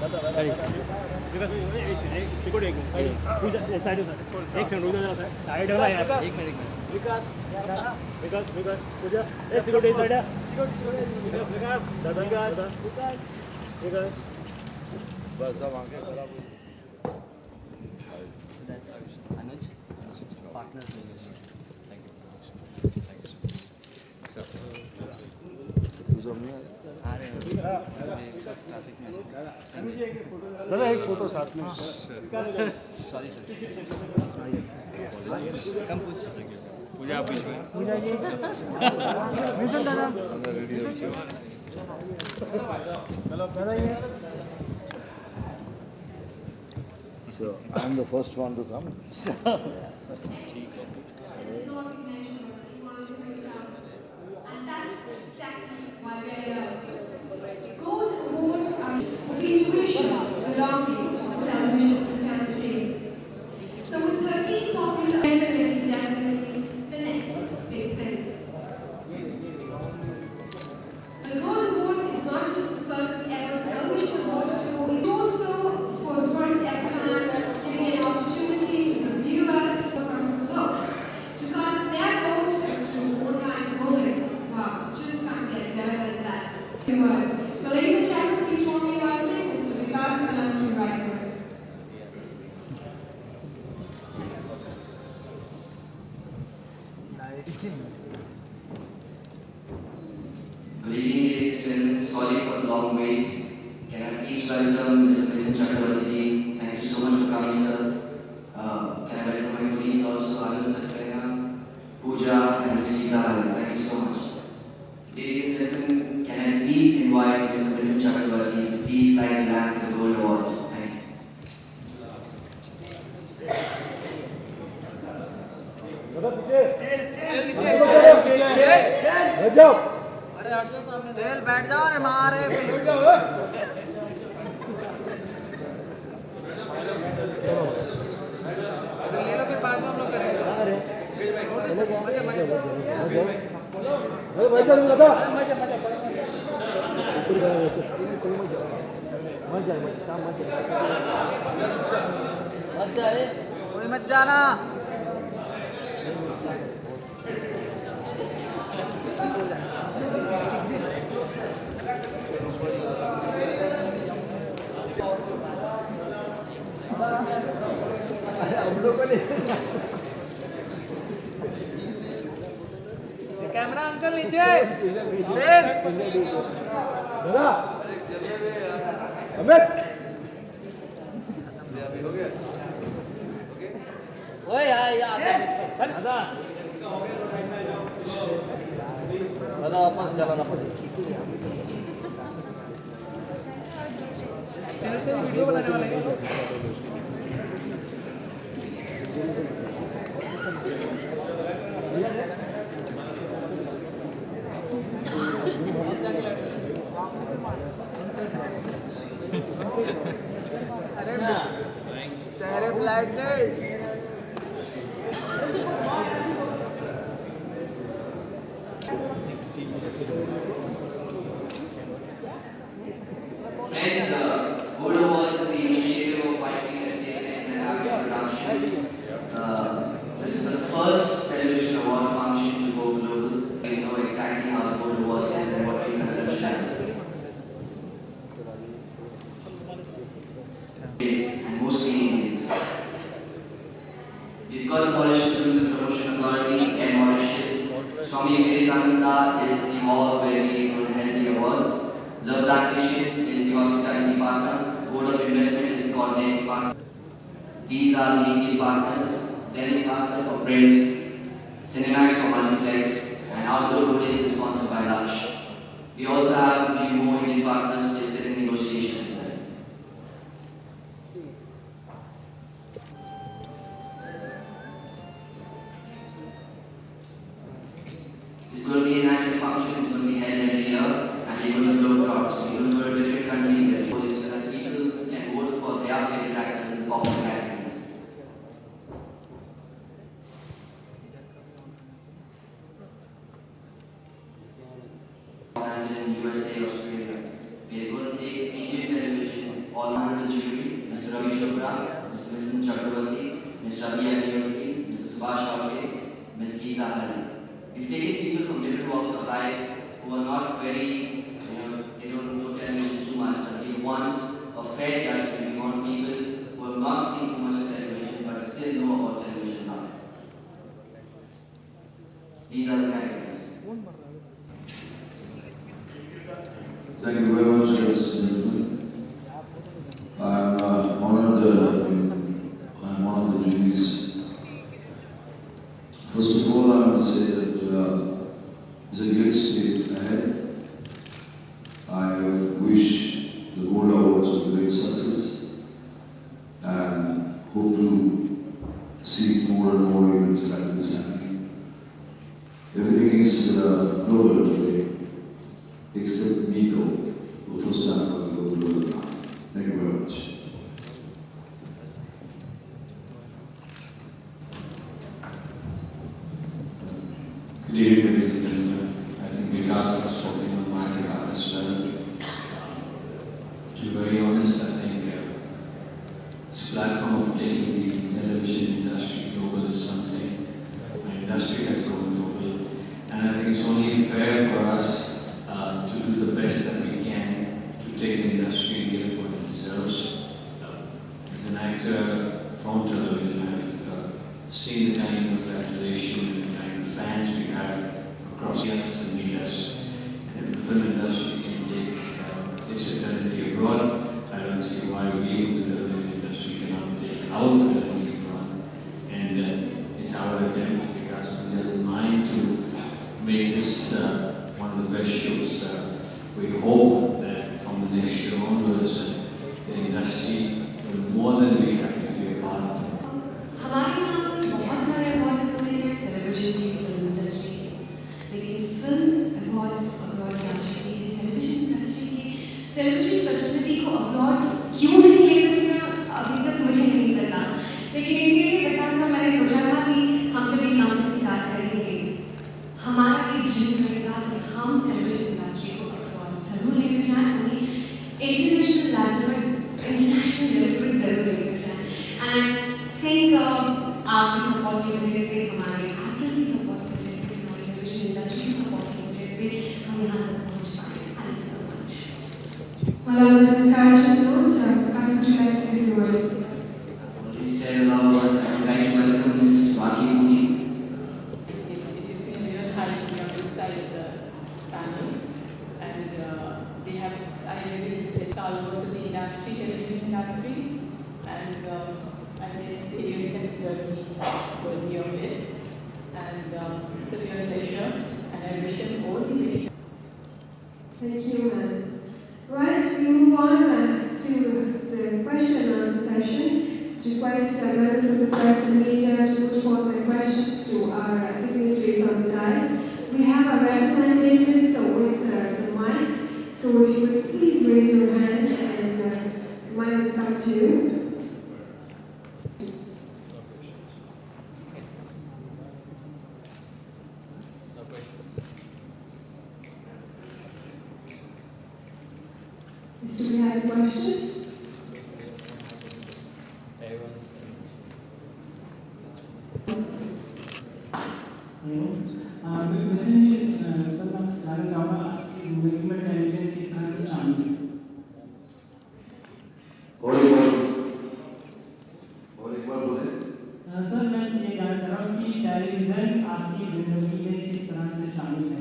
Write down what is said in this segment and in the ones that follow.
एक सेकंड रुक जा जरा साइड है यार एक मिनट विकास पूजा ए सिक्योरिटी साइड है विकास बस अब आंखें खराब हो Anuj, partners in this. Thank you. दादा एक फोटो साथ में Sorry, sir. Come, Pooja. पूजा आप बीच में So I'm the first one to come. Gold awards are graduations belonging to the television fraternity. So with 13 popular, definitely the next big thing. The Gold Awards is not just the first ever television awards show, it also is for the first ever time giving an opportunity to the viewers across the globe to cast their vote through online voting. Wow, just can't get better than that. Viewers. So ladies and gentlemen, please join me in welcoming Mr. Vikas Banerjee Writer. Good evening, ladies and gentlemen. Sorry for the long wait. Can I please welcome Mr. Mithun Chakravarti ji? Thank you so much for coming, sir. Can I welcome my colleagues also, Arun Saxena, Pooja, and Ms. Geeta. Thank you so much. Ladies and gentlemen, can I please invite Mr. Mithun Chakravarti to please light the lamp for the Gold Awards? Thank you. Stay, बैठ जाओ रे मारे ले लो फिर बाद में हम लोग करेंगे कोई मत जाना कैमरा अंकल नीचे ओए यार दादा वापस चला चैनल से वीडियो बनाने वाले हैं चेहरे ब्लैक नहीं Friends, Gold Awards is the initiative of Whiteley Entertainment and Avid Productions. This is the first television award function to go global. We know exactly how the Gold Awards is and what we conceptualize. And mostly Indians. We've got the Mauritius Tourism Promotion Authority and Mauritius. Swami Vivekananda is the hall where we will hold the awards. Love Nation is the hospitality partner. Board of Investment is the coordinating partner. These are the Indian partners. Then Master for print, Cinemax for multiplex, and outdoor holdings is sponsored by Lush. We also have a few more Indian partners listed in negotiations with them. It's going to be an annual function. It's going to be held every year, and we're going to globe trot. So we're going to go to different countries every year so that people can vote for their favorite actors in popular categories. London, USA, Australia. We're Mr. Ravi Chopra, Mr. Mithun Chakravarti, Mr. Ravi Agnihotri, Mr. Subhash Apte, Ms. Geeta Hari. We've taken people from different walks of life who are not very, they don't know television too much, but we want a fair judgment. We want people who have not seen too much of television but still know about television now. These are the categories. Thank you very much, ladies and gentlemen. I'm honored I'm one of the juries. First of all, I want to say that it's a great state ahead. I wish the Gold Awards a great success and hope to see more and more events like this happening. Everything is global today, except me though. The first time I'm going to go global now. Thank you very much. Good evening, ladies and gentlemen. I think Vikas has spoken on my behalf as well. To be very honest, I think this platform of taking the television industry global is something the industry has gone global. And I think it's only fair for us to do the best that we can to take the industry and give it what it deserves. As an actor from television, I've seen the kind of adulation and the kind of fans we have across us and meet us. And if the film industry can take its eternity abroad, I don't see why we in the television industry cannot take our eternity abroad. And it's our attempt, because we have in mind to make this one of the best shows. We hope that from the next year onwards, the industry will more than be happy to be a part of it. हमारे यहाँ पर बहुत सारे awards होते हैं television की, film industry की, लेकिन फिल्म अवार्ड्स अब्रॉड जा चुकी है। टेलीविजन इंडस्ट्री की, टेलीविजन फ्रेटर्निटी को अब्रॉड क्यों नहीं ले रहे हैं अभी तक मुझे नहीं पता, लेकिन इसलिए बिकॉज मैंने सोचा था कि हम जब ये कंपनी स्टार्ट करेंगे, हमारा एक ड्रीम रहेगा कि हम टेलीविजन इंडस्ट्री को अब्रॉड जरूर लेके जाएं, उन्हें इंटरनेशनल लेवल पर जरूर लेके जाएं। एंड थिंक आपकी सपोर्ट की वजह से, हमारे एक्टर्स की सपोर्ट की वजह से, हमारी टेलीविजन इंडस्ट्री की सपोर्ट की वजह से हम यहाँ तक पहुँच पाए। Thank you so much. Well, on an encouraging note, Vikas, would you like to say a few words? Already said a lot of words. I would like to welcome Ms. Swati Mooney. It's a real high to be on this side of the panel, and I really did all words of the industry, television industry, and I guess they really considered me worthy of it, and it's a real pleasure, and I wish them all the very best. Thank you, ma'am. Right, we move on to the question and answer session. To request members of the press and media to put forth their questions to our dignitaries on the dais. We have our representatives with the mic, so if you would please raise your hand and the mic will come to you. Do we have a question? Sir मैं जानना चाहूँगा आपकी जिंदगी में television किस तरह से शामिल है? और एक बार बोले। सर मैं ये जानना चाह रहा हूँ कि टेलीविजन आपकी जिंदगी में किस तरह से शामिल है?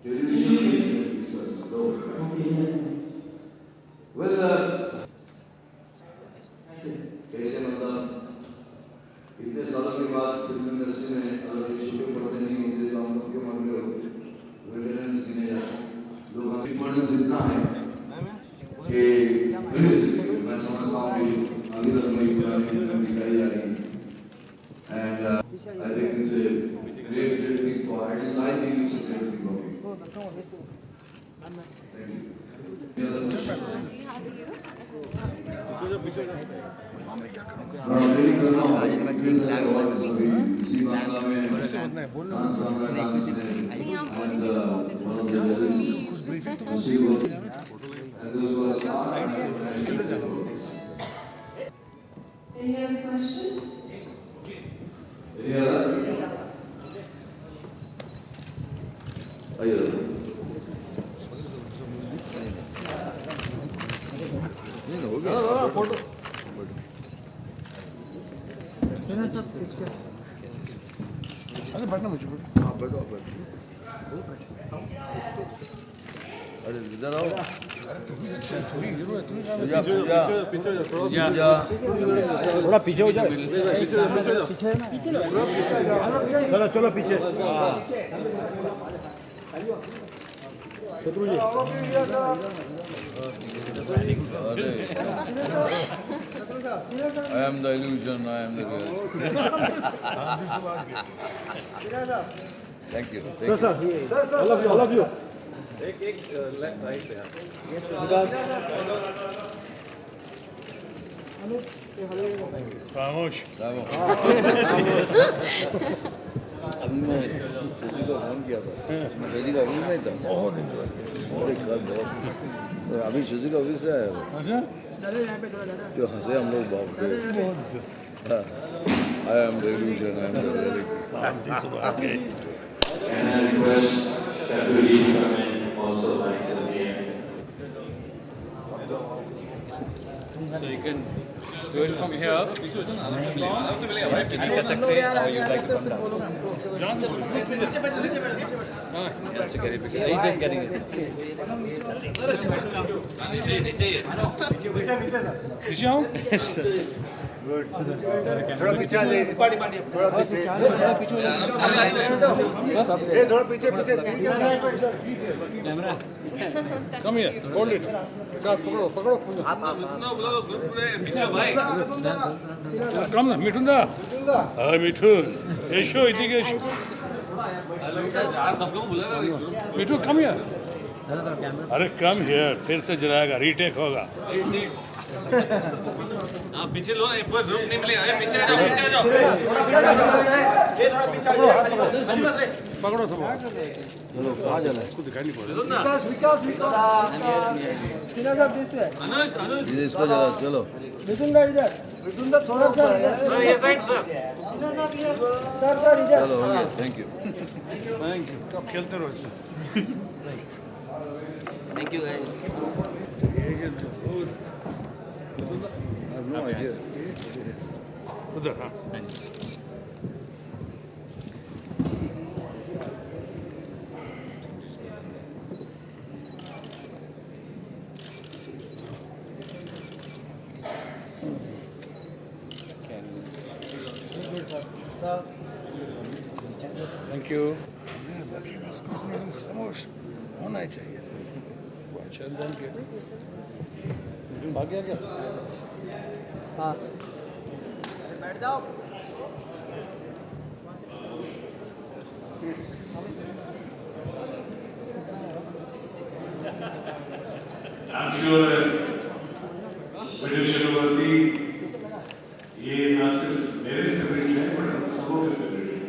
टेलीविजन कैसे मतलब इतने सालों के बाद फिल्म इंडस्ट्री में अगर एक छोटे पर्दे नहीं होते तो हम लोग क्यों मर गए होते? वेटरन्स गिने जाते हैं। लोग इम्पोर्टेंस इतना है कि मैं समझता हूँ कि अभी तक मेरी फिल्म दिखाई जा रही है। And I think it's a great thing for artists. I think it's a great thing for me. Thank you. Any other question? Very good. Sivanga में dance and one of the judges, and those who are Any other question? Any other? Ayun. अरे बैठना मुझे हाँ बैठो बैठो अरे इधर आओ थोड़ा पीछे हो जाए चलो चलो पीछे शत्रुजी I am the illusion, I am the real. Thank you. Thank you. sir all of you एक लेफ्ट राइट पे खामोश अभी मैं सजी को फोन किया था सजी का ऑफिस नहीं था बहुत दिन अभी सजी का ऑफिस से आया वो जो हंसे हम लोग बाप रे I am the illusion, I am the reality. Can I request Shatuji to come in also like till the end? So you can do it from here. आप कर सकते हैं or you like to come down. Yes, you get it because he's just getting it. पीछे आओ थोड़ा पीछे आ जाइए थोड़ा पीछे camera come here hold it पकड़ो पीछे भाई कम ना मिठुन दा हां मिठुन यशो इदिके सब लोग बुला रहे हैं मिठुन कम हियर अरे कम हियर फिर से जलाएगा रीटेक होगा आप पीछे लो ना पूरा ग्रुप नहीं मिलेगा पीछे आ जाओ पकड़ो सब चलो कहाँ जाना है इसको दिखाई नहीं पड़ रहा विकास इधर इसको जरा चलो मिथुन दा थोड़ा सा ये साइड सर सर इधर चलो हो गया थैंक यू अब खेलते रहो इससे thank you guys I have no idea. उधर हाँ थैंक यू बाकी बस खामोश होना ही चाहिए चंदन के भाग गया क्या हाँ बैठ जाओ I'm sure वीडियो चक्रवर्ती ये ना सिर्फ मेरे फेवरेट है बट सबों के फेवरेट है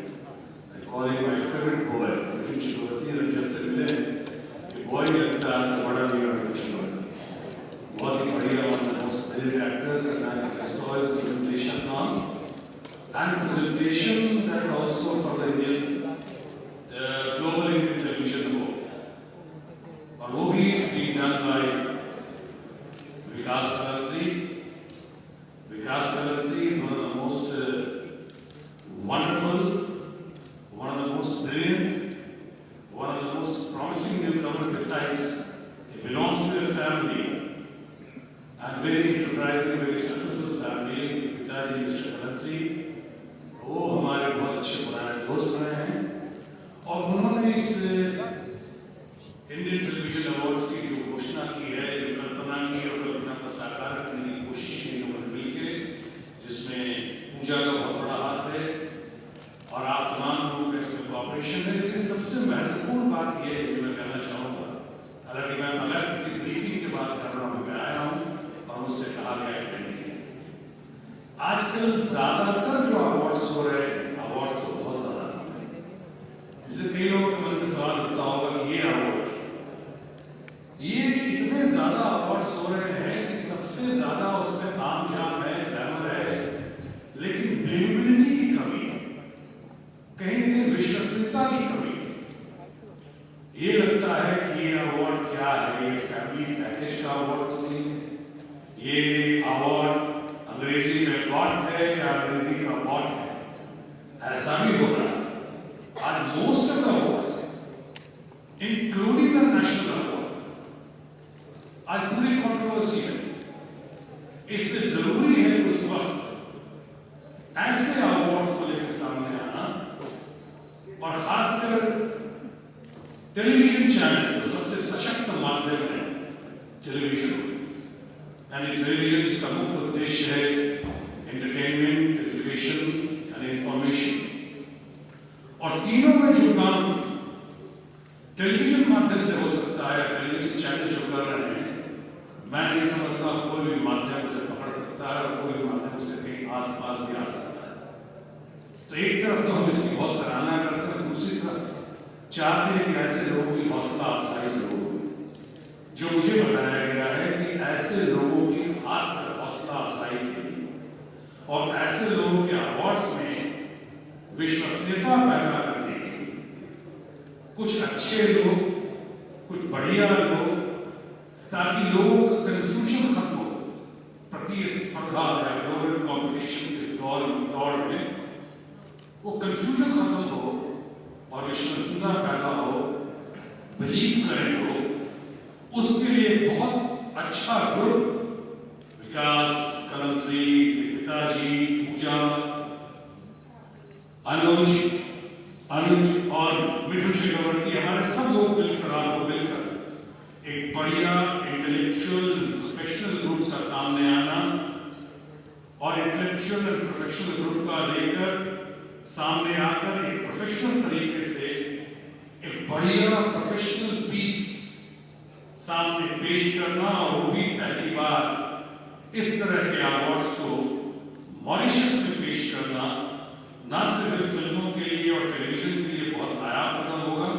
I call him my favorite boy video Chakravarti Ranjan से मिले बॉय लगता है तो बड़ा भी वीडियो चक्रवर्ती बहुत ही बढ़िया one of the most brilliant actors and I saw his presentation on and presentation that also for the Indian global Indian television award और वो भी is being done by Vikas Kalantri. Vikas Kalantri is one of the most wonderful, one of the most brilliant, one of the most promising newcomer besides he belongs to a family and very enterprising, very successful family. पिताजी Mr. Kalantri, वो हमारे बहुत अच्छे पुराने दोस्त रहे हैं और उन्होंने इस इंडियन टेलीविजन अवार्ड्स की जो घोषणा की है जो कल्पना की और कल्पना को साकार करने की कोशिश की उन्होंने मिलकर जिसमें पूजा का बहुत बड़ा हाथ है और आप तमाम लोगों का इसमें कॉपरेशन है लेकिन सबसे महत्वपूर्ण बात यह है जो मैं कहना चाहूँगा हालांकि मैं बगैर किसी ब्रीफिंग के बात कर रहा हूँ मैं आया हूँ और मुझसे कहा गया कि आजकल ज्यादातर जो अवार्ड्स हो रहे हैं अवार्ड्स तो बहुत ज्यादा जिससे कई लोगों के मन में सवाल उठता होगा कि ये अवार्ड ये इतने ज्यादा अवार्ड्स हो रहे हैं ये लगता है कि ये अवार्ड क्या है, ये फैमिली पैकेज का अवार्ड तो नहीं है, ये अवार्ड अंग्रेजी में गॉट है या अंग्रेजी का बॉट है, ऐसा भी हो रहा है। आज most of the awards including the national award आज पूरी कंट्रोवर्सी है। इसलिए जरूरी है उस वक्त ऐसे अवार्ड्स को लेकर सामने आना, और खासकर टेलीविजन चैनल जो सबसे सशक्त माध्यम है टेलीविजन, यानी टेलीविजन इसका मुख्य उद्देश्य है एंटरटेनमेंट, एजुकेशन एंड इंफॉर्मेशन, और तीनों में जो काम टेलीविजन माध्यम से हो सकता है, टेलीविजन चैनल जो कर रहे हैं, मैं नहीं समझता कोई भी माध्यम से पकड़ सकता है और कोई भी माध्यम से कहीं आसपास भी आ सकता है। तो एक तरफ तो हम इसकी बहुत सराहना करते हैं, दूसरी तरफ चाहते हैं कि ऐसे लोगों की हौसला अफजाई जरूर हो। जो मुझे बताया गया है कि ऐसे लोगों की खासकर हौसला अफजाई के लिए और ऐसे लोगों के अवार्ड्स में विश्वसनीयता पैदा करने के लिए कुछ अच्छे लोग, कुछ बढ़िया लोग, ताकि लोगों का कंफ्यूजन खत्म हो, प्रतिस्पर्धा या ग्लोबल कॉम्पिटिशन के दौर में वो कंफ्यूजन खत्म हो और विश्वसनीयता पैदा हो, बिलीव करें लोग, उसके लिए बहुत अच्छा ग्रुप विकास, कलंत्री, पिताजी, पूजा, अनुज और मिठुन चक्रवर्ती, हमारे सब लोग मिलकर, आपको मिलकर एक बढ़िया इंटेलेक्चुअल प्रोफेशनल ग्रुप का सामने आना, और इंटेलेक्चुअल एंड प्रोफेशनल ग्रुप का लेकर सामने आकर एक प्रोफेशनल तरीके से एक बढ़िया प्रोफेशनल पीस सामने पेश करना, और वो भी पहली बार इस तरह के अवार्ड्स को मॉरिशस में पेश करना, ना सिर्फ फिल्मों के लिए और टेलीविजन के लिए बहुत नया कदम होगा,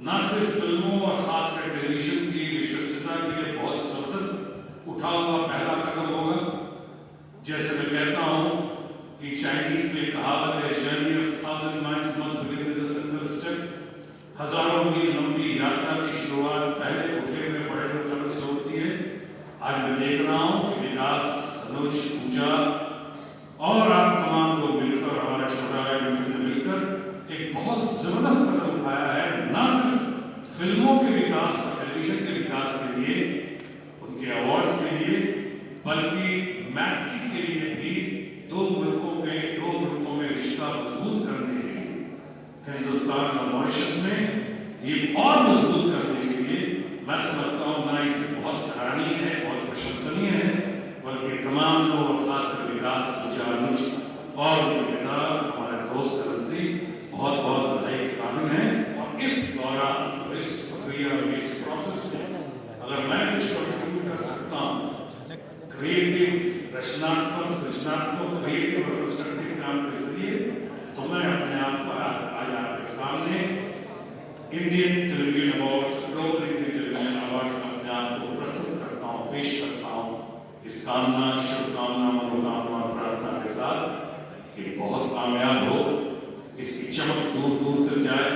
ना सिर्फ फिल्मों और खासकर टेलीविजन की विश्वसनीयता के लिए बहुत जबरदस्त उठा हुआ पहला कदम होगा। जैसे मैं कहता हूँ कि चाइनीज में कहावत है, journey of 1000 miles must begin with a single step. हजारों मील लंबी यात्रा की शुरुआत पहले उठे हुए बड़े हुए कदम से होती है। आज मैं देख रहा हूँ कि विकास, अनुज, पूजा और आप तमाम लोग मिलकर, हमारा छोटा भाई मिठुन ने मिलकर एक बहुत जबरदस्त कदम उठाया है, न सिर्फ फिल्मों के विकास और टेलीविजन के विकास के लिए, उनके अवार्ड्स के लिए, बल्कि मैत्री के लिए भी दो मुल्कों में रिश्ता मजबूत करने के लिए, हिंदुस्तान और मॉरिशस में ये और मजबूत करने के लिए मैं समझता हूँ ना इसे बहुत सराहनीय है, बहुत प्रशंसनीय है, बल्कि तमाम लोग और खासकर विकास, पूजा, अनुज और उनके पिता, हमारे दोस्त कलंत्री बहुत बहुत बधाई के काबिल हैं। और इस दौरान, इस प्रक्रिया में, इस प्रोसेस में अगर मैं कुछ कंट्रीब्यूट कर सकता हूँ क्रिएटिव, रचनात्मक, सृजनात्मक, क्रिएटिव और कंस्ट्रक्टिव काम के जरिए, तो मैं अपने आप को आज आपके सामने Indian television awards, global Indian television awards में अपने आप को प्रस्तुत करता हूँ, पेश करता हूँ, इस कामना, शुभकामना, मनोकामना और प्रार्थना के साथ कि बहुत कामयाब हो, इसकी चमक दूर दूर तक जाए,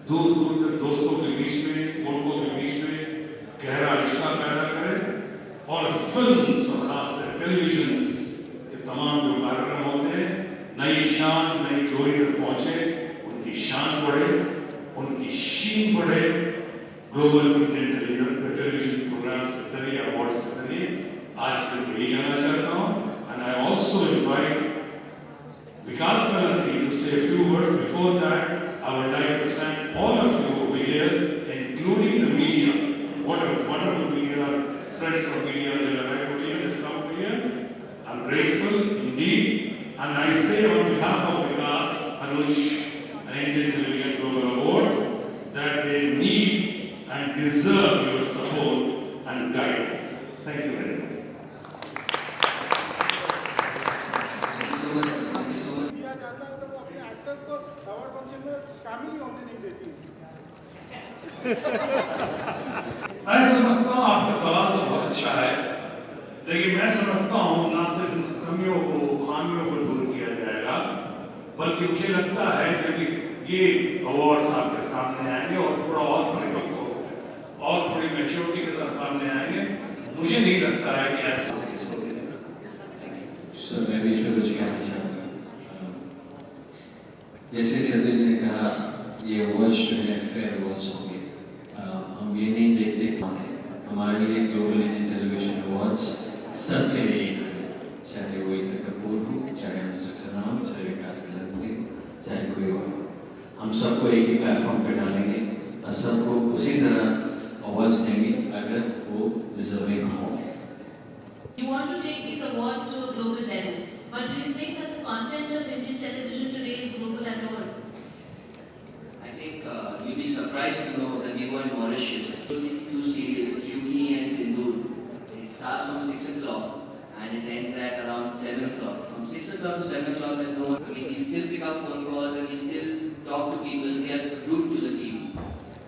दूर दूर तक दोस्तों के बीच में, मुल्कों के बीच में गहरा रिश्ता पैदा करे, और फिल्म्स और खासकर टेलीविजन के तमाम जो कार्यक्रम होते हैं नई शान, नई जोड़ी तक पहुंचे, उनकी शान बढ़े, उनकी शीन बढ़े, ग्लोबल इंडियन टेलीविजन प्रोग्राम्स के जरिए, अवार्ड्स के जरिए। आज मैं यही कहना चाहता हूँ, and I also invite Vikas Kalanthi to say a few words. Before that, I would like to thank all of you over here, including the media. What a wonderful media, friends from media, they are right here to come here. I'm grateful indeed, and I say on behalf of Vikas, Anuj, and Indian Television Global Awards that they need and deserve your support and guidance. Thank you very much. मैं समझता हूँ आपका सवाल तो बहुत अच्छा है, लेकिन मैं समझता हूँ ना सिर्फ कमियों को, खामियों को दूर किया जाएगा, बल्कि मुझे लगता है जब ये अवार्ड्स आपके सामने आएंगे और थोड़ा और परिपक्व और थोड़ी मैच्योरिटी के साथ सामने आएंगे। मुझे नहीं लगता है कि ऐसा इसको सर मैं भी इसमें कुछ कहना चाहूँगा। जैसे सतीश ने कहा ये अवार्ड्स जो है फेयर अवार्ड्स होंगे। हम ये नहीं देखते कौन है, हमारे लिए ग्लोबल इंडियन टेलीविजन अवार्ड्स सबके लिए एक है, चाहे वो इंद्र कपूर हो, चाहे अनुष्का सक्सेना हो, चाहे विकास खन्ना हो, चाहे कोई और। हम सबको एक ही प्लेटफॉर्म पे डालेंगे और सबको उसी तरह अवार्ड्स देंगे अगर वो डिजर्विंग हो। You want to take these awards to a global level, but do you think that the content of Indian television today is global at all? I think you'll be surprised to know that we were in Mauritius. These two series, Kyuki and Sindoor, it starts from 6 o'clock and it ends at around 7 o'clock. From 6 o'clock to 7 o'clock, there's no one. I mean, we still pick up phone calls and we still talk to people. They are glued to the TV.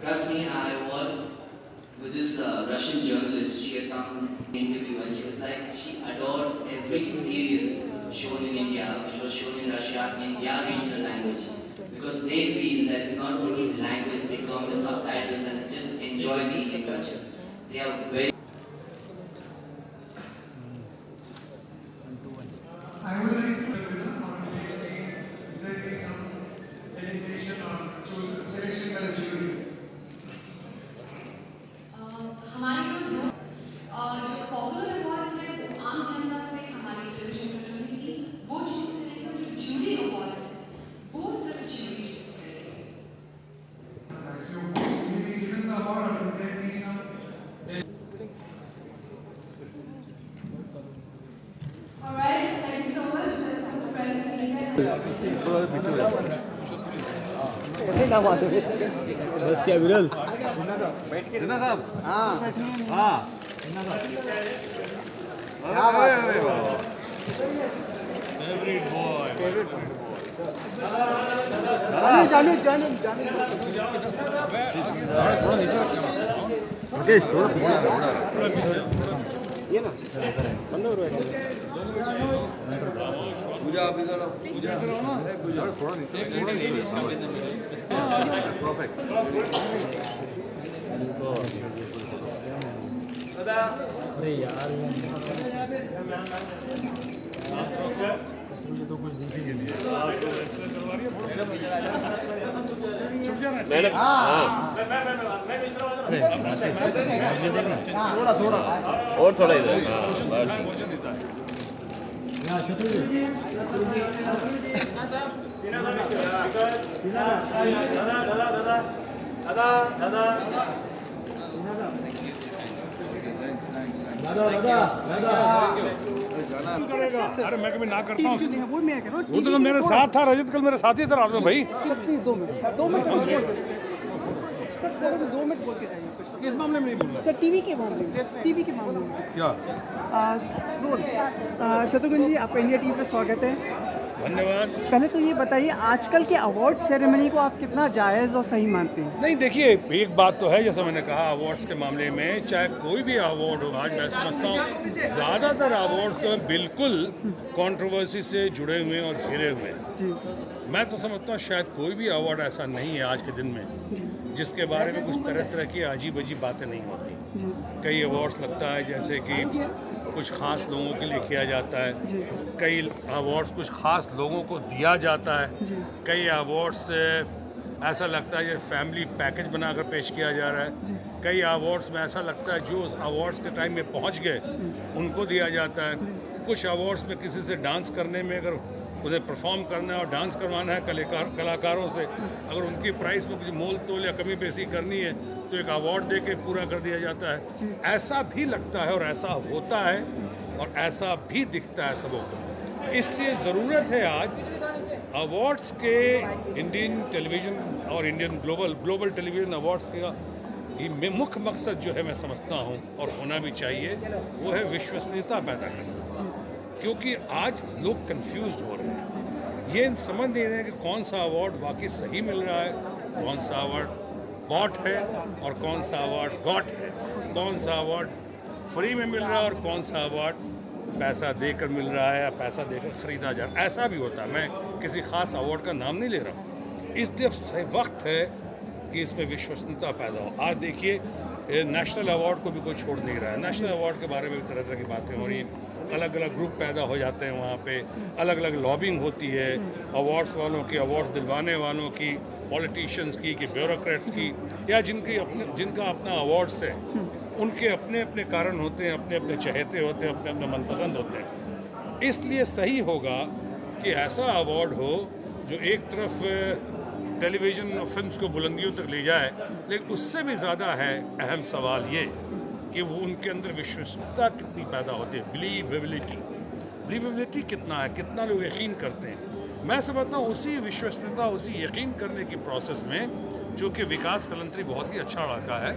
Trust me, I was with this Russian journalist. She had come to interview and she was like, she adored every serial shown in India, which was shown in Russia in their regional language. Because they feel that it's not only the language, they come with subtitles and they just enjoy the Indian culture. They are very... I would like to there be some elimination or selection by the jury. हमारे जो popular awards है वो आम जनता से हमारी television fraternity वो choose करेंगे, जो जूरी अवार्ड्स है वो सिर्फ जूरी चूज करेंगे। So, will be given the award or will there be some? All right, thank you so much, members of the press and media. बस क्या विरल जिन्ना साहब हाँ हाँ फेवरेट बॉय जाने जाने जाने मुकेश थोड़ा ये ना बंद हो रहा है पूजा अभी पूजा पूजा थोड़ा नीचे परफेक्ट अरे यार मुझे तो कुछ दिख ही नहीं थोड़ा थोड़ा और थोड़ा इधर अरे मैं कभी ना करता हूँ वो तो मेरे साथ था, रजत कल मेरे साथ ही था रात में भाई। प्लीज 2 मिनट सर 2 मिनट बोल के जाइए किस मामले में नहीं बोल रहा? सर टीवी के मामले में क्या शत्रुघ्न जी आपका इंडिया टीवी पे स्वागत है। धन्यवाद। पहले तो ये बताइए आजकल के अवार्ड सेरेमनी को आप कितना जायज़ और सही मानते हैं? नहीं देखिए, एक बात तो है, जैसा मैंने कहा अवार्ड्स के मामले में चाहे कोई भी अवार्ड हो, आज मैं समझता हूँ ज़्यादातर अवार्ड तो बिल्कुल कंट्रोवर्सी से जुड़े हुए और घिरे हुए हैं। मैं तो समझता हूँ शायद कोई भी अवार्ड ऐसा नहीं है आज के दिन में जिसके बारे में कुछ तरह तरह की अजीब अजीब बातें नहीं होती। कई अवार्ड्स लगता है जैसे कि कुछ ख़ास लोगों के लिए किया जाता है, कई अवार्ड्स कुछ ख़ास लोगों को दिया जाता है, कई अवार्ड्स ऐसा लगता है जैसे फैमिली पैकेज बनाकर पेश किया जा रहा है, कई अवार्ड्स में ऐसा लगता है जो उस अवार्ड्स के टाइम में पहुंच गए उनको दिया जाता है। कुछ अवार्ड्स में किसी से डांस करने में अगर उन्हें परफॉर्म करना है और डांस करवाना है कलाकारों से, अगर उनकी प्राइस में कुछ मोल तोल या कमी पेशी करनी है तो एक अवार्ड दे के पूरा कर दिया जाता है। ऐसा भी लगता है और ऐसा होता है और ऐसा भी दिखता है सबों को। इसलिए ज़रूरत है आज अवार्ड्स के, इंडियन टेलीविज़न और इंडियन ग्लोबल टेलीविज़न अवार्ड्स का ये मुख्य मकसद जो है मैं समझता हूँ और होना भी चाहिए वो है विश्वसनीयता पैदा करना। क्योंकि आज लोग कंफ्यूज्ड हो रहे हैं, ये समझ नहीं रहे हैं कि कौन सा अवार्ड वाकई सही मिल रहा है, कौन सा अवार्ड बॉट है और कौन सा अवार्ड गॉट है, कौन सा अवार्ड फ्री में मिल रहा है और कौन सा अवार्ड पैसा देकर मिल रहा है या पैसा देकर ख़रीदा जा रहा है। ऐसा भी होता है, मैं किसी ख़ास अवार्ड का नाम नहीं ले रहा हूँ, इसलिए अब वक्त है कि इसमें विश्वसनीयता पैदा हो। आज देखिए नेशनल अवार्ड को भी कोई छोड़ नहीं रहा है। नेशनल अवार्ड के बारे में भी तरह तरह की बातें हो रही हैं, अलग अलग ग्रुप पैदा हो जाते हैं वहाँ पे, अलग अलग लॉबिंग होती है अवार्ड्स वालों की, अवार्ड्स दिलवाने वालों की, पॉलिटिशियंस की, कि ब्यूरोक्रेट्स की, या जिनका अपना अवार्ड्स है उनके अपने अपने कारण होते हैं, अपने अपने चहेते होते हैं, अपने अपने मनपसंद होते हैं। इसलिए सही होगा कि ऐसा अवार्ड हो जो एक तरफ टेलीविज़न और फिल्म्स को बुलंदियों तक ले जाए, लेकिन उससे भी ज़्यादा है अहम सवाल ये कि वो उनके अंदर विश्वसनीयता कितनी पैदा होती है, बिलीवेबिलिटी कितना है, कितना लोग यकीन करते हैं। मैं समझता हूँ उसी विश्वसनीयता, उसी यकीन करने की प्रोसेस में, जो कि विकास कलंतरी बहुत ही अच्छा लड़का है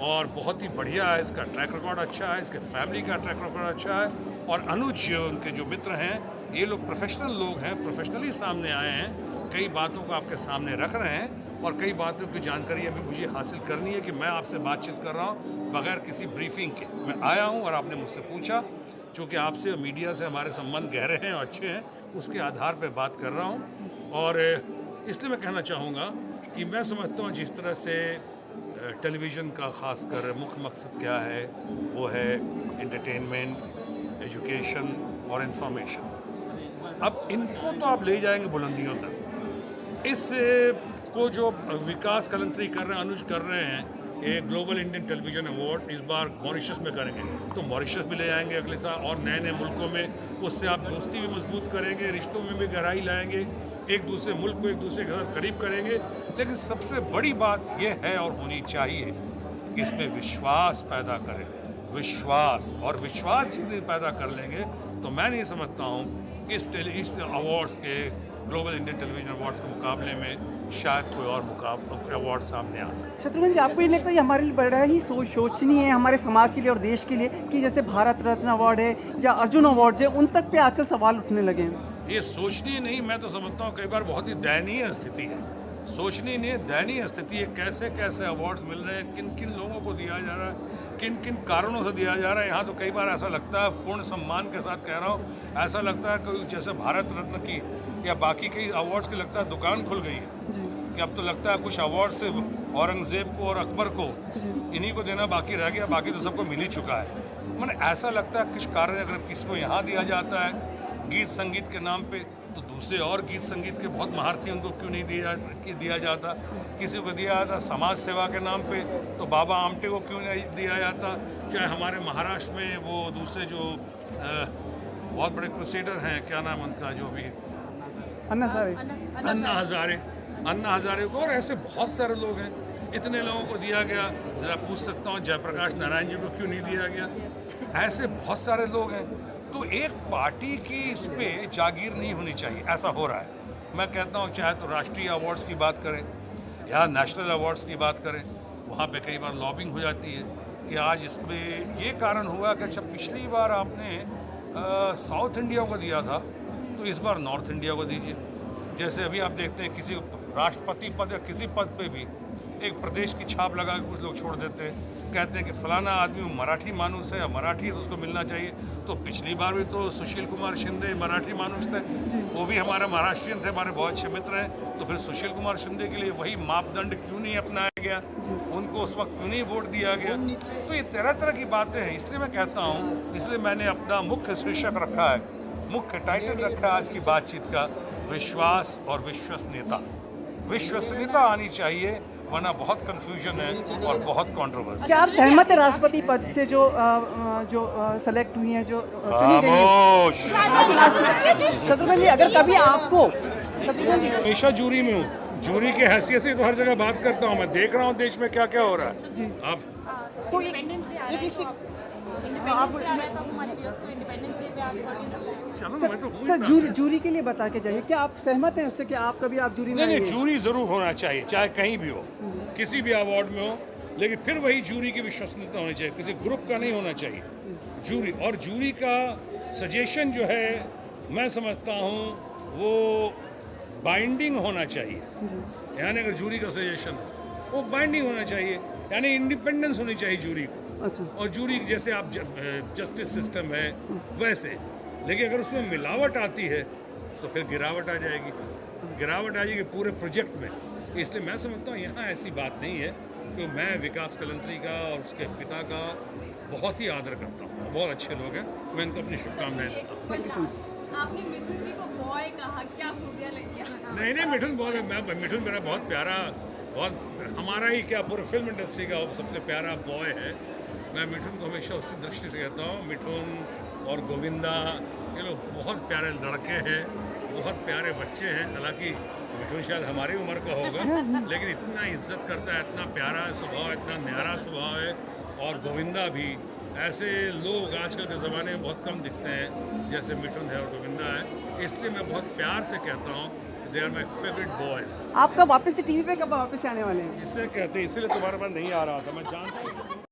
और बहुत ही बढ़िया है, इसका ट्रैक रिकॉर्ड अच्छा है, इसके फैमिली का ट्रैक रिकॉर्ड अच्छा है, और अनुज उनके जो मित्र हैं ये लोग प्रोफेशनल लोग हैं, प्रोफेशनली सामने आए हैं, कई बातों को आपके सामने रख रहे हैं, और कई बातों की जानकारी अभी मुझे हासिल करनी है कि मैं आपसे बातचीत कर रहा हूँ बगैर किसी ब्रीफिंग के। मैं आया हूँ और आपने मुझसे पूछा, चूँकि आपसे मीडिया से हमारे संबंध गहरे हैं और अच्छे हैं, उसके आधार पर बात कर रहा हूँ। और इसलिए मैं कहना चाहूँगा कि मैं समझता हूँ जिस तरह से टेलीविज़न का ख़ासकर मुख्य मकसद क्या है, वो है एंटरटेनमेंट, एजुकेशन और इंफॉर्मेशन। अब इनको तो आप ले जाएंगे बुलंदियों तक। इस को जो विकास कलंतरी कर रहे हैं, अनुज कर रहे हैं, एक ग्लोबल इंडियन टेलीविज़न अवार्ड इस बार मॉरिशस में करेंगे, तो मॉरिशस भी ले जाएंगे अगले साल, और नए नए मुल्कों में उससे आप दोस्ती भी मजबूत करेंगे, रिश्तों में भी गहराई लाएंगे, एक दूसरे मुल्क को एक दूसरे के साथ करीब करेंगे। लेकिन सबसे बड़ी बात यह है और होनी चाहिए कि इसमें विश्वास पैदा करें, विश्वास, और विश्वास यदि पैदा कर लेंगे तो मैं नहीं समझता हूँ इस अवार्ड्स के, ग्लोबल इंडियन टेलीविज़न अवार्ड्स के मुकाबले में शायद कोई और अवार्ड सामने आ सके। शत्रुघ्न जी, आपको ये लगता है ये हमारे लिए बड़ा ही सोचनीय है, हमारे समाज के लिए और देश के लिए, कि जैसे भारत रत्न अवार्ड है या अर्जुन अवार्ड है, उन तक पे आजकल सवाल उठने लगे हैं? ये सोचनीय नहीं, मैं तो समझता हूँ कई बार बहुत ही दयनीय स्थिति है। सोचनी नहीं, दयनीय स्थिति है। कैसे कैसे अवार्ड्स मिल रहे हैं, किन किन लोगों को दिया जा रहा है, किन किन कारणों से दिया जा रहा है। यहाँ तो कई बार ऐसा लगता है, पूर्ण सम्मान के साथ कह रहा हूँ, ऐसा लगता है कोई जैसे भारत रत्न की या बाकी कई अवार्ड्स की लगता है दुकान खुल गई है, कि अब तो लगता है कुछ अवार्ड से औरंगजेब को और अकबर को इन्हीं को देना बाकी रह गया, बाकी तो सबको मिल ही चुका है। मैंने ऐसा लगता है कुछ कारण अगर किसी को यहाँ दिया जाता है गीत संगीत के नाम पे, तो दूसरे और गीत संगीत के बहुत महारथी उनको क्यों नहीं दिया जाता। किसी को दिया जाता समाज सेवा के नाम पे, तो बाबा आमटे को क्यों नहीं दिया जाता। चाहे हमारे महाराष्ट्र में वो दूसरे जो बहुत बड़े क्रूसेडर हैं, क्या नाम उनका, जो भी अन्ना हजारे को, और ऐसे बहुत सारे लोग हैं, इतने लोगों को दिया गया। ज़रा पूछ सकता हूँ जयप्रकाश नारायण जी को क्यों नहीं दिया गया। ऐसे बहुत सारे लोग हैं। तो एक पार्टी की इस पे जागीर नहीं होनी चाहिए, ऐसा हो रहा है। मैं कहता हूँ चाहे तो राष्ट्रीय अवार्ड्स की बात करें या नेशनल अवार्ड्स की बात करें, वहाँ पे कई बार लॉबिंग हो जाती है कि आज इस पर ये कारण हुआ कि अच्छा पिछली बार आपने साउथ इंडिया को दिया था, तो इस बार नॉर्थ इंडिया को दीजिए। जैसे अभी आप देखते हैं किसी राष्ट्रपति पद या किसी पद पे भी एक प्रदेश की छाप लगा के कुछ लोग छोड़ देते हैं, कहते हैं कि फलाना आदमी मराठी मानुस है या मराठी है तो उसको मिलना चाहिए। तो पिछली बार भी तो सुशील कुमार शिंदे मराठी मानुस थे, वो भी हमारे महाराष्ट्रियन थे, हमारे बहुत अच्छे मित्र हैं। तो फिर सुशील कुमार शिंदे के लिए वही मापदंड क्यों नहीं अपनाया गया, उनको उस वक्त क्यों नहीं वोट दिया गया। तो ये तरह तरह की बातें हैं। इसलिए मैं कहता हूँ, इसलिए मैंने अपना मुख्य शीर्षक रखा है, मुख्य टाइटल रखा है आज की बातचीत का, विश्वास और विश्वसनीयता। विश्वसनीयता आनी चाहिए, वरना बहुत कंफ्यूजन है और बहुत कंट्रोवर्सी। क्या आप सहमत हैं राष्ट्रपति पद से जो सेलेक्ट हुई हैं, जो चुनी गई हैं? शत्रुघ्न जी, अगर कभी आपको, हमेशा जूरी में हूँ, जूरी के हैसियत से तो हर जगह बात करता हूँ, मैं देख रहा हूँ देश में क्या क्या हो रहा है। आप तो जूरी के लिए बता के जाइए, क्या आप सहमत हैं उससे कि आप कभी आप जूरी में? नहीं, जूरी जरूर होना चाहिए, चाहे कहीं भी हो, किसी भी अवार्ड में हो, लेकिन फिर वही जूरी की विश्वसनीयता होनी चाहिए, किसी ग्रुप का नहीं होना चाहिए जूरी। और जूरी का सजेशन जो है, मैं समझता हूँ वो बाइंडिंग होना चाहिए। यानी अगर जूरी का सजेशन वो बाइंडिंग होना चाहिए, यानी इंडिपेंडेंस होनी चाहिए जूरी को। अच्छा। और जूरी जैसे आप जस्टिस सिस्टम है वैसे, लेकिन अगर उसमें मिलावट आती है तो फिर गिरावट आ जाएगी। गिरावट आ जाएगी पूरे प्रोजेक्ट में। इसलिए मैं समझता हूँ यहाँ ऐसी बात नहीं है, तो मैं विकास कलंतरी का और उसके पिता का बहुत ही आदर करता हूँ, बहुत अच्छे लोग हैं, मैं इनको अपनी शुभकामनाएं देता हूँ। आपने मिथुन जी को बॉय कहा, क्या खूबियाँ लगी? नहीं मिठुन मिठुन मेरा बहुत प्यारा, बहुत हमारा ही क्या पूरे फिल्म इंडस्ट्री का सबसे प्यारा बॉय है। मैं मिठुन को हमेशा उसी दृष्टि से कहता हूँ। मिठुन और गोविंदा ये लोग बहुत प्यारे लड़के हैं, बहुत प्यारे बच्चे हैं। हालांकि मिठुन शायद हमारी उम्र का होगा, लेकिन इतना इज्जत करता है, इतना प्यारा स्वभाव, इतना न्यारा स्वभाव है। और गोविंदा भी, ऐसे लोग आजकल के ज़माने में बहुत कम दिखते हैं जैसे मिठुन है और गोविंदा है। इसलिए मैं बहुत प्यार से कहता हूँ they are my favourite boys. आप कब वापस से टीवी पे कब वापस आने वाले हैं? इसे कहते हैं, इसीलिए तुम्हारे पास नहीं आ रहा था, मैं जानता हूँ।